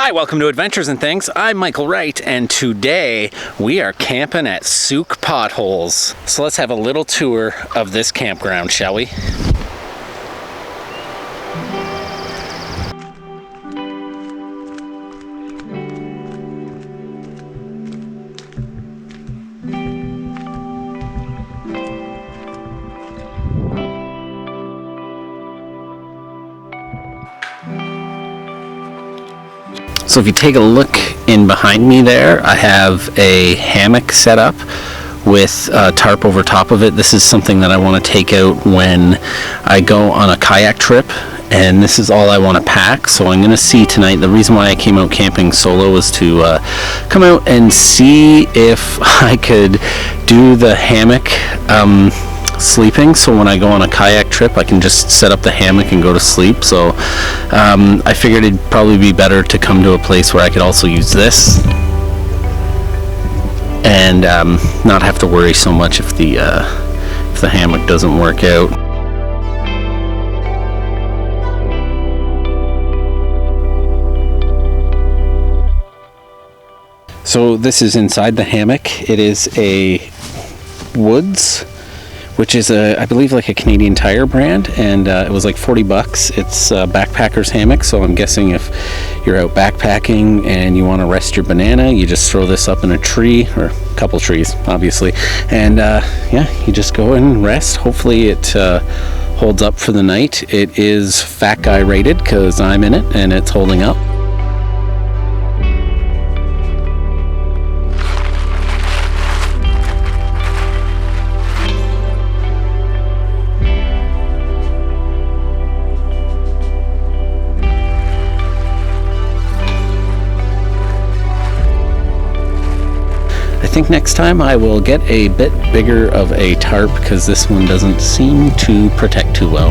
Hi, welcome to Adventures and Things. I'm Michael Wright, and today we are camping at Souk Potholes. So let's have a little tour of this campground, shall we? So if you take a look in behind me there, I have a hammock set up with a tarp over top of it. This is something that I want to take out when I go on a kayak trip, and this is all I want to pack. So I'm going to see tonight, the reason why I came out camping solo was to come out and see if I could do the hammock sleeping, so when I go on a kayak trip I can just set up the hammock and go to sleep. So I figured it'd probably be better to come to a place where I could also use this and not have to worry so much if the hammock doesn't work out. So this is inside the hammock. It is a Woods, which is I believe like a Canadian Tire brand, and it was like $40. It's a backpacker's hammock, so I'm guessing if you're out backpacking and you want to rest your banana, you just throw this up in a tree, or a couple trees obviously, and yeah, you just go and rest. Hopefully it holds up for the night. It is fat guy rated because I'm in it and it's holding up. I think next time I will get a bit bigger of a tarp because this one doesn't seem to protect too well.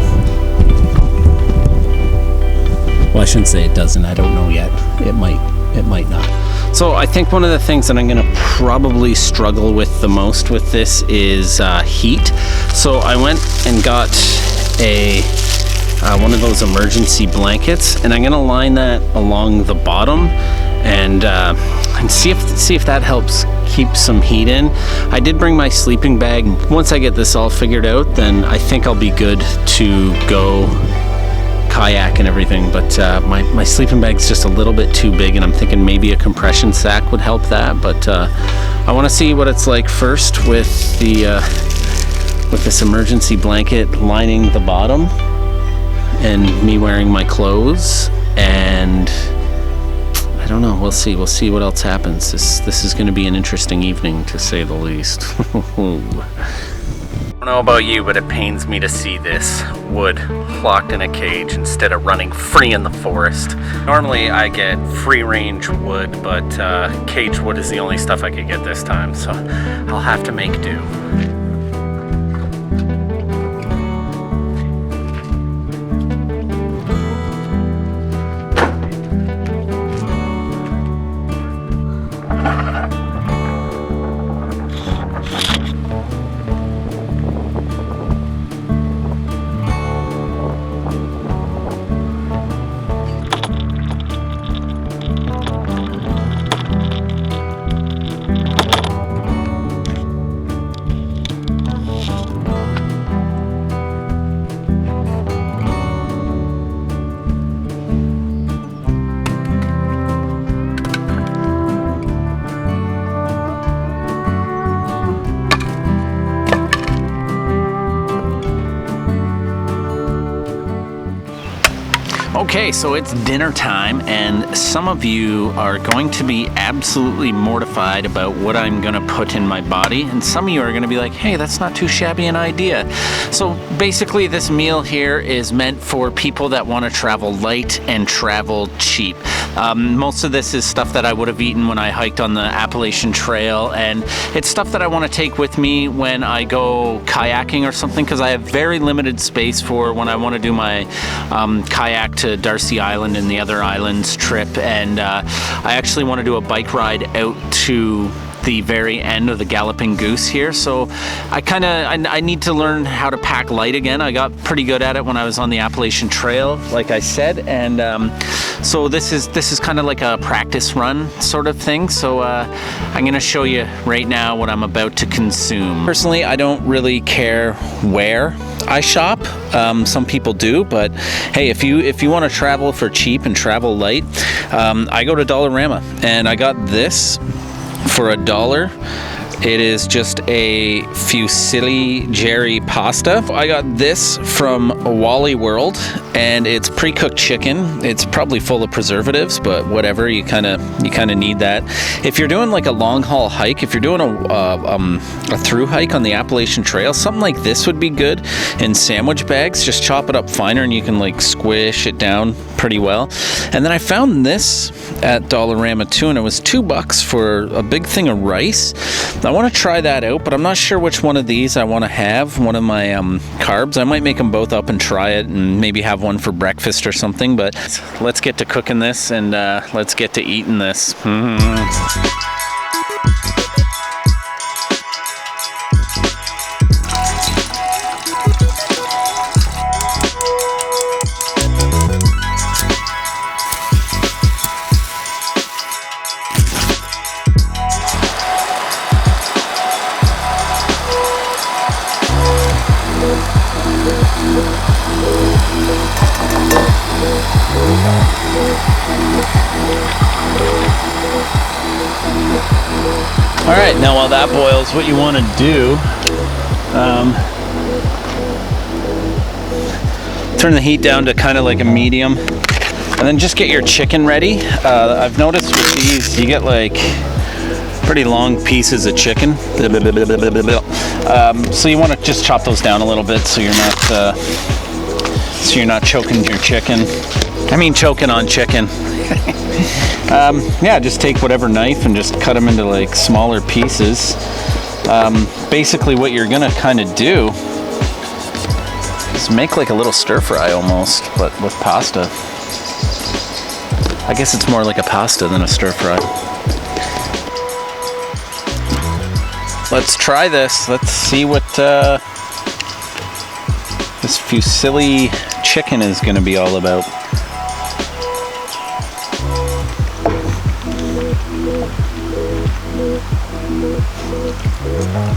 Well, I shouldn't say it doesn't. I don't know yet. It might not. So I think one of the things that I'm going to probably struggle with the most with this is heat. So I went and got a one of those emergency blankets, and I'm going to line that along the bottom and see if that helps keep some heat in. I did bring my sleeping bag. Once I get this all figured out, then I think I'll be good to go kayak and everything, but my sleeping bag's just a little bit too big, and I'm thinking maybe a compression sack would help that. But I want to see what it's like first with this emergency blanket lining the bottom and me wearing my clothes, and I don't know, we'll see what else happens. This is going to be an interesting evening, to say the least. I don't know about you, but it pains me to see this wood locked in a cage instead of running free in the forest. Normally I get free range wood, but cage wood is the only stuff I could get this time, so I'll have to make do. Okay, so it's dinner time, and some of you are going to be absolutely mortified about what I'm gonna put in my body, and some of you are gonna be like, hey, that's not too shabby an idea. So basically this meal here is meant for people that want to travel light and travel cheap. Most of this is stuff that I would have eaten when I hiked on the Appalachian Trail, and it's stuff that I want to take with me when I go kayaking or something, because I have very limited space for when I want to do my kayak to Darcy Island and the other islands trip, and I actually want to do a bike ride out to the very end of the Galloping Goose here. So I need to learn how to pack light again. I got pretty good at it when I was on the Appalachian Trail, like I said, and so this is kind of like a practice run sort of thing. So I'm gonna show you right now what I'm about to consume. Personally, I don't really care where I shop. Some people do, but hey, if you want to travel for cheap and travel light, I go to Dollarama, and I got this for $1. It is just a fusilli jerry pasta. I got this from Wally World, and it's pre-cooked chicken. It's probably full of preservatives, but whatever, you kind of need that. If you're doing like a long haul hike, if you're doing a through hike on the Appalachian Trail, something like this would be good in sandwich bags. Just chop it up finer, and you can like squish it down pretty well. And then I found this at Dollarama too, and it was $2 for a big thing of rice. I want to try that out, but I'm not sure which one of these I want to have. One of my carbs. I might make them both up and try it, and maybe have one for breakfast or something. But let's get to cooking this, and let's get to eating this. All right, now while that boils, what you want to do, turn the heat down to kind of like a medium, and then just get your chicken ready. I've noticed with these, you get like pretty long pieces of chicken. So you want to just chop those down a little bit so you're not choking your chicken. I mean choking on chicken. Yeah, just take whatever knife and just cut them into like smaller pieces. Basically what you're gonna kind of do is make like a little stir fry almost, but with pasta. I guess it's more like a pasta than a stir fry. Let's try this. Let's see what this fusilli chicken is gonna be all about.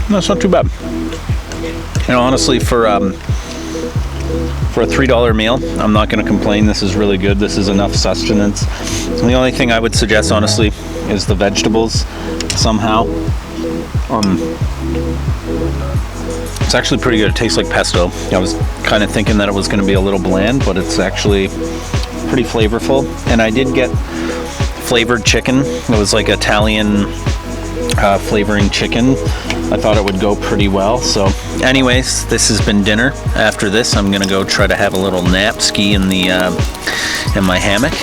No, it's not too bad. You know, honestly, for a $3 meal, I'm not going to complain. This is really good. This is enough sustenance. And the only thing I would suggest, honestly, is the vegetables somehow. It's actually pretty good. It tastes like pesto. I was kind of thinking that it was going to be a little bland, but it's actually pretty flavorful. And I did get flavored chicken. It was like Italian flavoring chicken. I thought it would go pretty well. So anyways, this has been dinner. After this, I'm gonna go try to have a little nap ski in the in my hammock.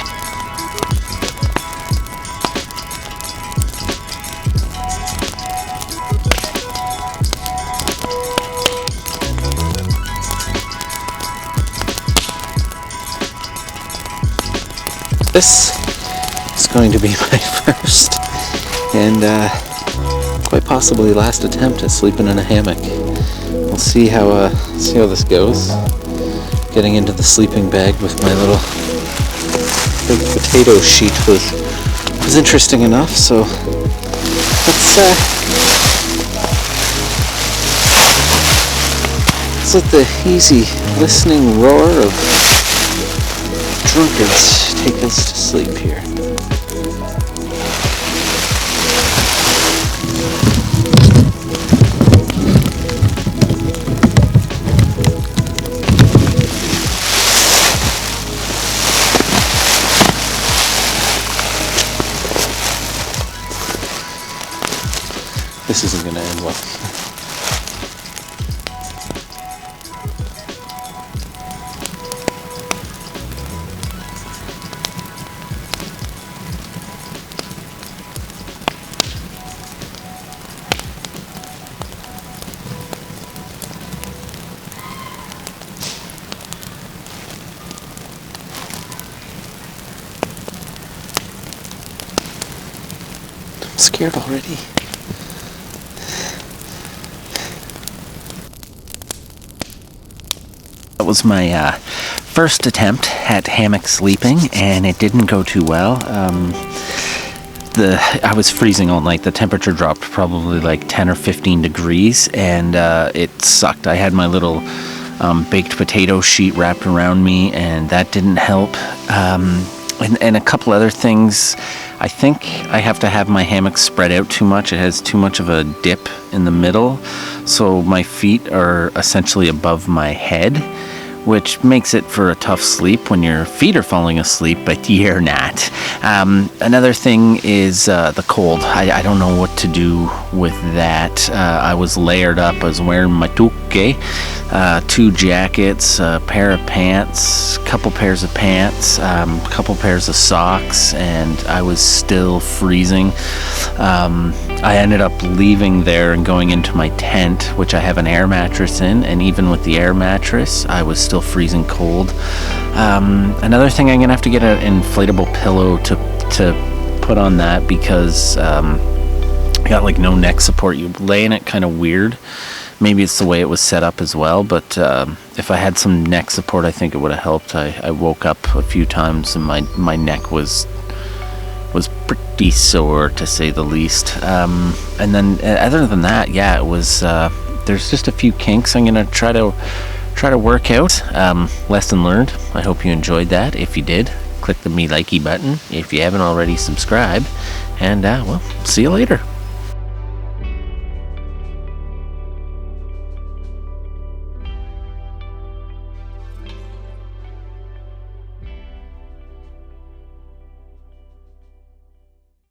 This is going to be my first and quite possibly last attempt at sleeping in a hammock. We'll see how this goes. Getting into the sleeping bag with my little big potato sheet was interesting enough. So let's let the easy listening roar of drunkards take us to sleep here. This isn't going to end well. I'm scared already. That was my first attempt at hammock sleeping, and it didn't go too well. I was freezing all night. The temperature dropped probably like 10 or 15 degrees, and it sucked. I had my little baked potato sheet wrapped around me, and that didn't help. And a couple other things. I think I have to have my hammock spread out too much. It has too much of a dip in the middle, so my feet are essentially above my head, which makes it for a tough sleep when your feet are falling asleep, but you're not. Another thing is the cold. I don't know what to do with that. I was layered up. I was wearing my tuque, 2 jackets, a pair of pants, couple pairs of pants, couple pairs of socks, and I was still freezing. I ended up leaving there and going into my tent, which I have an air mattress in, and even with the air mattress, I was still freezing cold. Another thing, I'm gonna have to get an inflatable pillow to put on that, because I got like no neck support. You lay in it kind of weird. Maybe it's the way it was set up as well, but if I had some neck support, I think it would have helped. I woke up a few times and my neck was pretty sore, to say the least. And then other than that, yeah, it was there's just a few kinks I'm gonna try to work out. Lesson learned. I hope you enjoyed that. If you did, click the me likey button if you haven't already. Subscribe, and well, see you later.